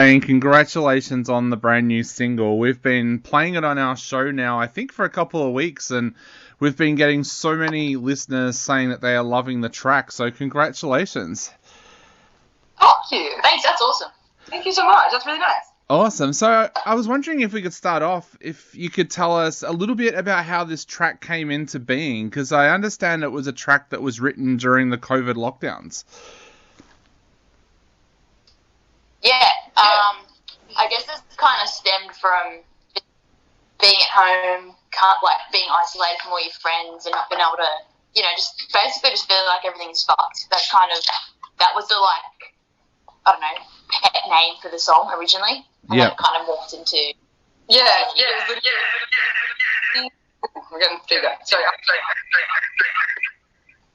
And congratulations on the brand new single. We've been playing it on our show now, I think, for a couple of weeks, and we've been getting so many listeners saying that they are loving the track, so congratulations. Thank you. Thanks, that's awesome. Thank you so much. That's really nice. Awesome. So I was wondering if we could start off, if you could tell us a little bit about how this track came into being, because I understand it was a track that was written during the COVID lockdowns. Yeah, I guess this kind of stemmed from being at home, being isolated from all your friends and not being able to, just basically just feel like everything's fucked. That was the, I don't know, pet name for the song originally. And then it kind of morphed into... Yeah. We're getting feedback. Sorry.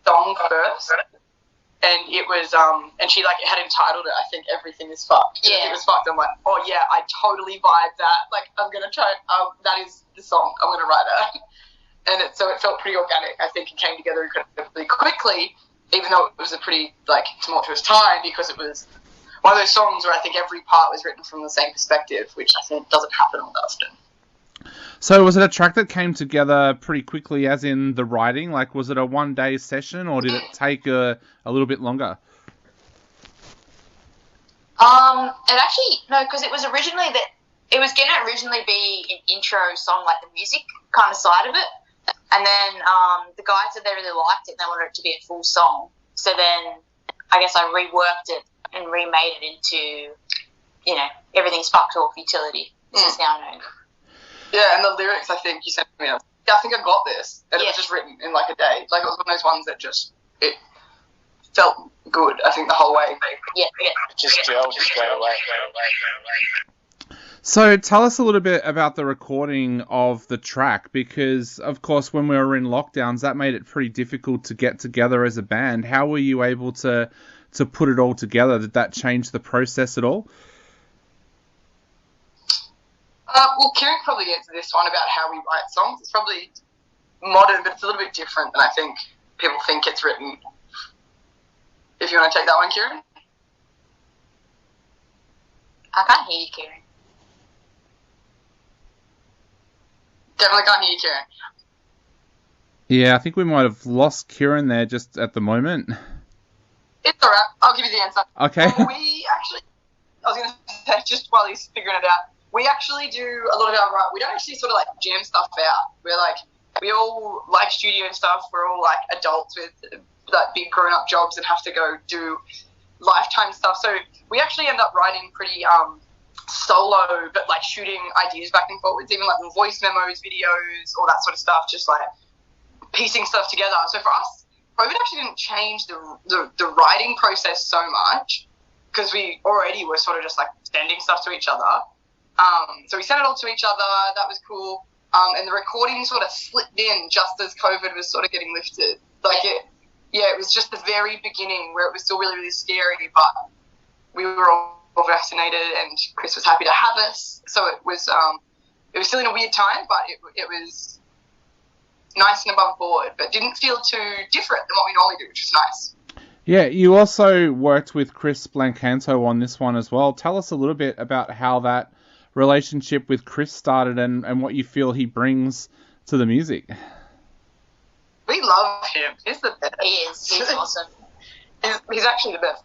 Song first. And it was, and she had entitled it, I think, Everything is Fucked. Yeah. It was fucked. I'm like, oh yeah, I totally vibe that. I'm going to try, that is the song. I'm going to write it. And so it felt pretty organic. I think it came together incredibly quickly, even though it was a pretty, tumultuous time, because it was one of those songs where I think every part was written from the same perspective, which I think doesn't happen all that often. So was it a track that came together pretty quickly, as in the writing? Was it a one-day session, or did it take a little bit longer? It actually, no, because it was going to originally be an intro song, the music kind of side of it. And then the guys said they really liked it and they wanted it to be a full song. So then I guess I reworked it and remade it into, Everything's Fucked or Futility, as it's now known. Yeah, and the lyrics, I think you sent me, I think I got this. And it was just written in a day. It was one of those ones that it felt good, I think, the whole way. Yeah. Just gelled straight away. So tell us a little bit about the recording of the track, because, of course, when we were in lockdowns, that made it pretty difficult to get together as a band. How were you able to put it all together? Did that change the process at all? Well, Kieran can probably answer this one about how we write songs. It's probably modern, but it's a little bit different than I think people think it's written. If you want to take that one, Kieran? I can't hear you, Kieran. Definitely can't hear you, Kieran. Yeah, I think we might have lost Kieran there just at the moment. It's alright. I'll give you the answer. Okay. We actually, I was going to say, just while he's figuring it out, we actually do a lot of we don't actually sort of jam stuff out. We're we all like studio stuff. We're all adults with big grown up jobs and have to go do lifetime stuff. So we actually end up writing pretty solo, but shooting ideas back and forwards, even voice memos, videos, all that sort of stuff, just piecing stuff together. So for us, COVID actually didn't change the writing process so much, because we already were sort of just sending stuff to each other. So we sent it all to each other. That was cool. And the recording sort of slipped in just as COVID was sort of getting lifted. It was just the very beginning where it was still really, really scary, but we were all vaccinated and Chris was happy to have us. So it was still in a weird time, but it was nice and above board, but didn't feel too different than what we normally do, which was nice. Yeah, you also worked with Chris Blancanto on this one as well. Tell us a little bit about how that relationship with Chris started and what you feel he brings to the music. We love him. He's the best. He is. He's awesome. He's actually the best.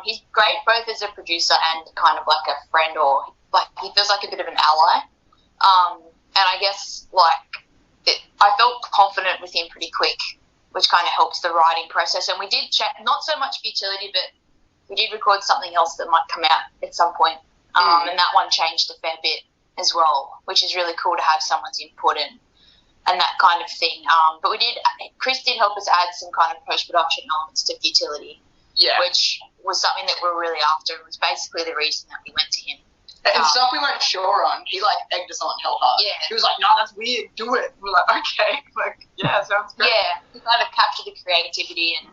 He's great both as a producer and kind of a friend, or he feels like a bit of an ally. And I guess I felt confident with him pretty quick, which kind of helps the writing process. And we did chat, not so much Futility, but we did record something else that might come out at some point. And that one changed a fair bit as well, which is really cool to have someone's input and that kind of thing. But Chris did help us add some kind of post-production elements to Futility, which was something that we were really after. It was basically the reason that we went to him. And stuff we weren't sure on, he egged us on hell hard. Yeah. He was like, no, that's weird, do it. We're like, okay. Yeah, sounds great. Yeah, he kind of captured the creativity and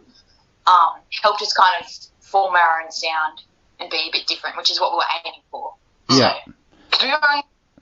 helped us kind of form our own sound and be a bit different, which is what we were aiming for. Yeah. So, we had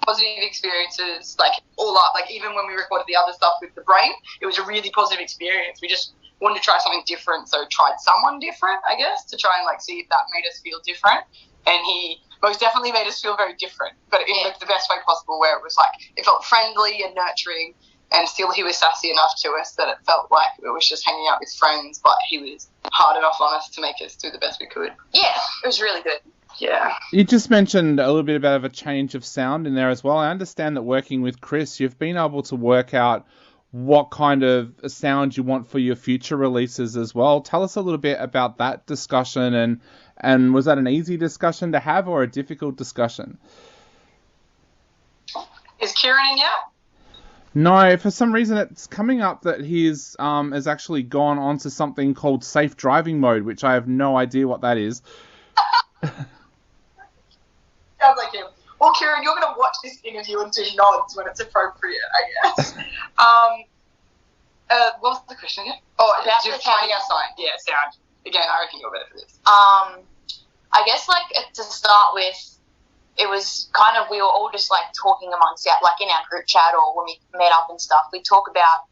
positive experiences, all up. Even when we recorded the other stuff with the brain, it was a really positive experience. We just wanted to try something different, so tried someone different, I guess, to try and see if that made us feel different. And he most definitely made us feel very different, but in the best way possible, where it was like, it felt friendly and nurturing, and still he was sassy enough to us that it felt like it was just hanging out with friends, but he was hard enough on us to make us do the best we could. Yeah, it was really good. Yeah. You just mentioned a little bit about a change of sound in there as well. I understand that working with Chris, you've been able to work out what kind of sound you want for your future releases as well. Tell us a little bit about that discussion, and was that an easy discussion to have or a difficult discussion? Is Kieran in yet? No, for some reason it's coming up that he's has actually gone onto something called safe driving mode, which I have no idea what that is. Sounds like him. Well, Kieran, you're going to watch this interview and do nods when it's appropriate, I guess. What was the question again? Oh, just finding our sign. Yeah, sound. Again, I reckon you're better for this. I guess, like, to start with, it was kind of, we were all just, like, talking amongst, like, in our group chat or when we met up and stuff, we talk about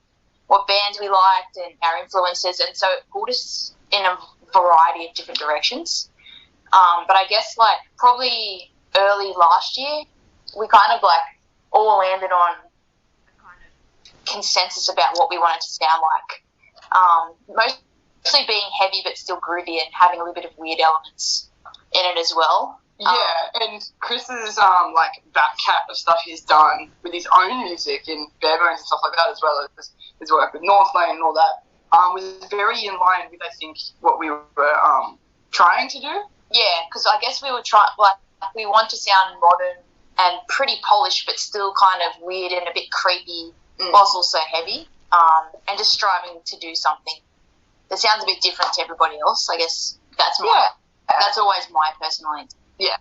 what bands we liked and our influences, and so it pulled us in a variety of different directions. But I guess, like, probably early last year, we kind of, like, all landed on a kind of consensus about what we wanted to sound like. Mostly being heavy but still groovy and having a little bit of weird elements in it as well. Yeah, and Chris's, like, back cat of stuff he's done with his own music in Bare Bones and stuff like that, as well as his work with Northlane and all that, was very in line with, I think, what we were trying to do. Yeah, because I guess we were we want to sound modern and pretty polished, but still kind of weird and a bit creepy, whilst also heavy, and just striving to do something that sounds a bit different to everybody else. I guess that's always my personal intent. Yeah.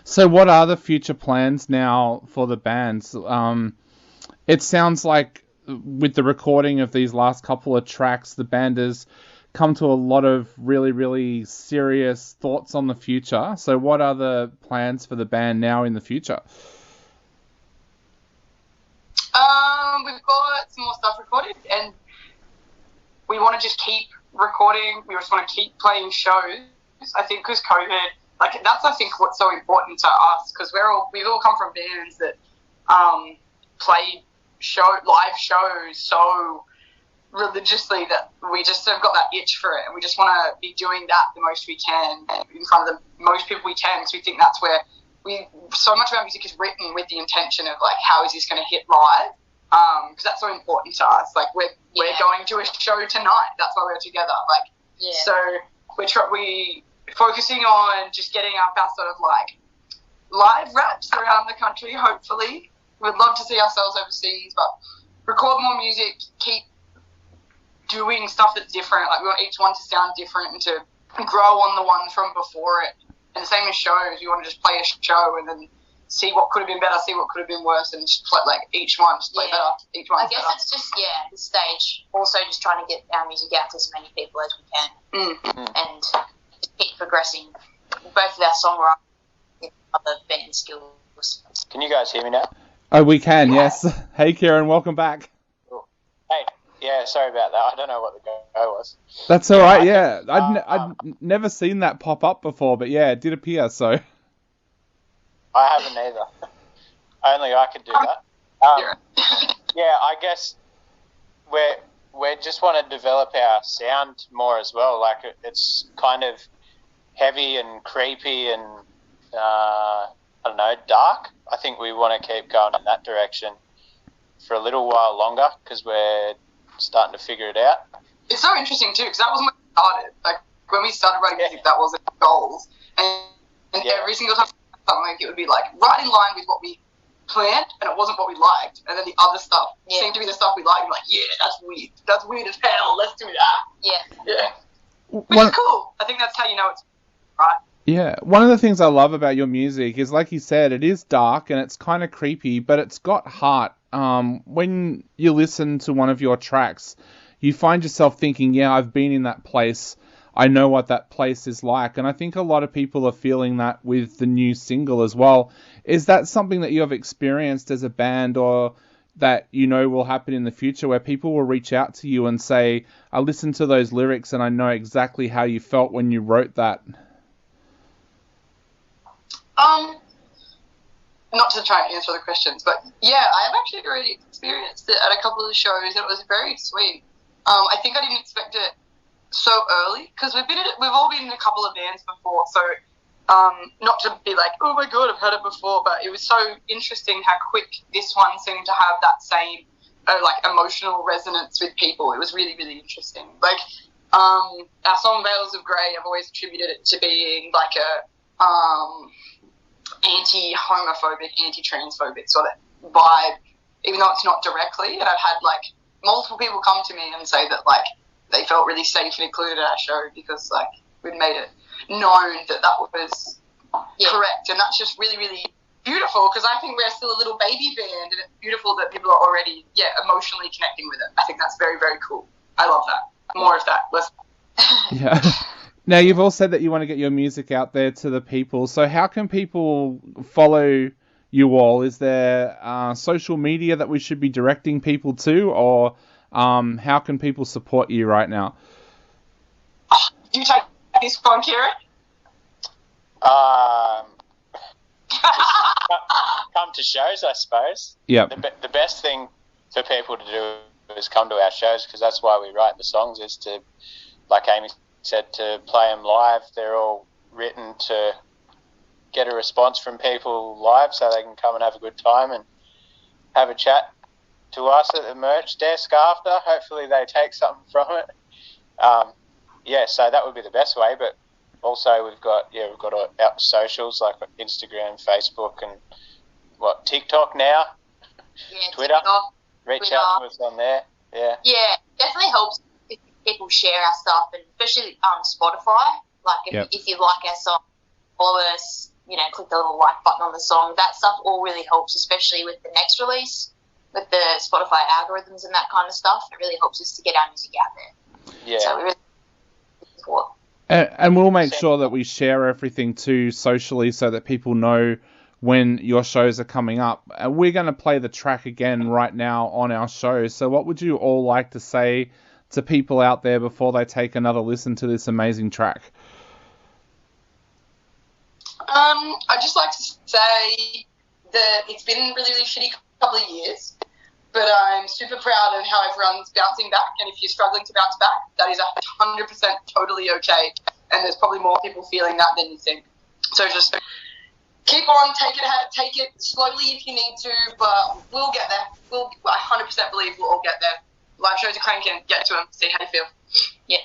So what are the future plans now for the bands? It sounds like with the recording of these last couple of tracks, the band has come to a lot of really, really serious thoughts on the future. So what are the plans for the band now in the future? We've got some more stuff recorded, and we want to just keep recording. We just want to keep playing shows. I think because COVID, like, that's, I think, what's so important to us, because we've all come from bands that play live shows so religiously that we just have got that itch for it, and we just want to be doing that the most we can in front of the most people we can, because we think that's where so much of our music is written with the intention of, like, how is this going to hit live, because that's so important to us. Like, we're going to a show tonight, that's why we're together, like, so we focusing on just getting up our sort of, like, live raps around the country, hopefully. We'd love to see ourselves overseas, but record more music, keep doing stuff that's different. Like, we want each one to sound different and to grow on the ones from before it. And the same as shows, you want to just play a show and then see what could have been better, see what could have been worse, and just play, like, each one, just play better. Each one. I guess it's just, the stage. Also just trying to get our music out to as many people as we can. And just keep progressing both of our songwriting and other band skills. Can you guys hear me now? Oh, we can, yes. Hey, Kieran, welcome back. Cool. Hey, yeah, sorry about that. I don't know what the go was. That's all right, yeah. I'd never seen that pop up before, but yeah, it did appear, so. I haven't either. Only I could do that. Yeah, I guess we just want to develop our sound more as well. Like, it's kind of heavy and creepy and, I don't know, dark. I think we want to keep going in that direction for a little while longer, because we're starting to figure it out. It's so interesting too, because that wasn't when we started. Like, when we started writing music, that wasn't goals. And every single time something, it would be, like, right in line with what we planned, and it wasn't what we liked. And then the other stuff seemed to be the stuff we liked. And we're like, yeah, that's weird. That's weird as hell. Let's do that. Yeah. Which is cool. I think that's how you know it's right. Yeah, one of the things I love about your music is, like you said, it is dark and it's kind of creepy, but it's got heart. When you listen to one of your tracks, you find yourself thinking, yeah, I've been in that place. I know what that place is like. And I think a lot of people are feeling that with the new single as well. Is that something that you have experienced as a band, or that you know will happen in the future, where people will reach out to you and say, I listened to those lyrics and I know exactly how you felt when you wrote that? Not to try and answer the questions, but yeah, I've actually already experienced it at a couple of shows, and it was very sweet. I think I didn't expect it so early because we've all been in a couple of bands before, so not to be like, oh my god, I've heard it before, but it was so interesting how quick this one seemed to have that same like emotional resonance with people. It was really, really interesting. Like our song "Veils of Grey," I've always attributed it to being like a anti-homophobic, anti-transphobic sort of vibe, even though it's not directly. And I've had like multiple people come to me and say that like they felt really safe and included at our show because like we'd made it known that was correct, and that's just really, really beautiful because I think we're still a little baby band, and it's beautiful that people are already emotionally connecting with it. I think that's very, very cool. I love that. More of that. Less. Yeah. Now, you've all said that you want to get your music out there to the people. So how can people follow you all? Is there social media that we should be directing people to, or how can people support you right now? You take this one, Kieran? Come to shows, I suppose. Yep. The best thing for people to do is come to our shows, because that's why we write the songs, is to, like Amy said, to play them live. They're all written to get a response from people live so they can come and have a good time and have a chat to us at the merch desk after. Hopefully they take something from it. So that would be the best way, but also we've got our socials like Instagram, Facebook, and TikTok now, Twitter. TikTok, Reach Twitter. out to us on there. Yeah, definitely helps if people share our stuff, and especially Spotify. Like if you like our song, follow us. Click the little like button on the song. That stuff all really helps, especially with the next release, with the Spotify algorithms and that kind of stuff. It really helps us to get our music out there. Yeah. So we really support. And we'll make sure that we share everything too socially so that people know when your shows are coming up. And we're going to play the track again right now on our show. So what would you all like to say to people out there before they take another listen to this amazing track? I'd just like to say that it's been a really, really shitty couple of years, but I'm super proud of how everyone's bouncing back, and if you're struggling to bounce back, that is 100% totally okay, and there's probably more people feeling that than you think. So just keep on, take it slowly if you need to, but we'll get there. I 100% believe we'll all get there. Live shows are cranking, get to them, see how you feel. Yeah.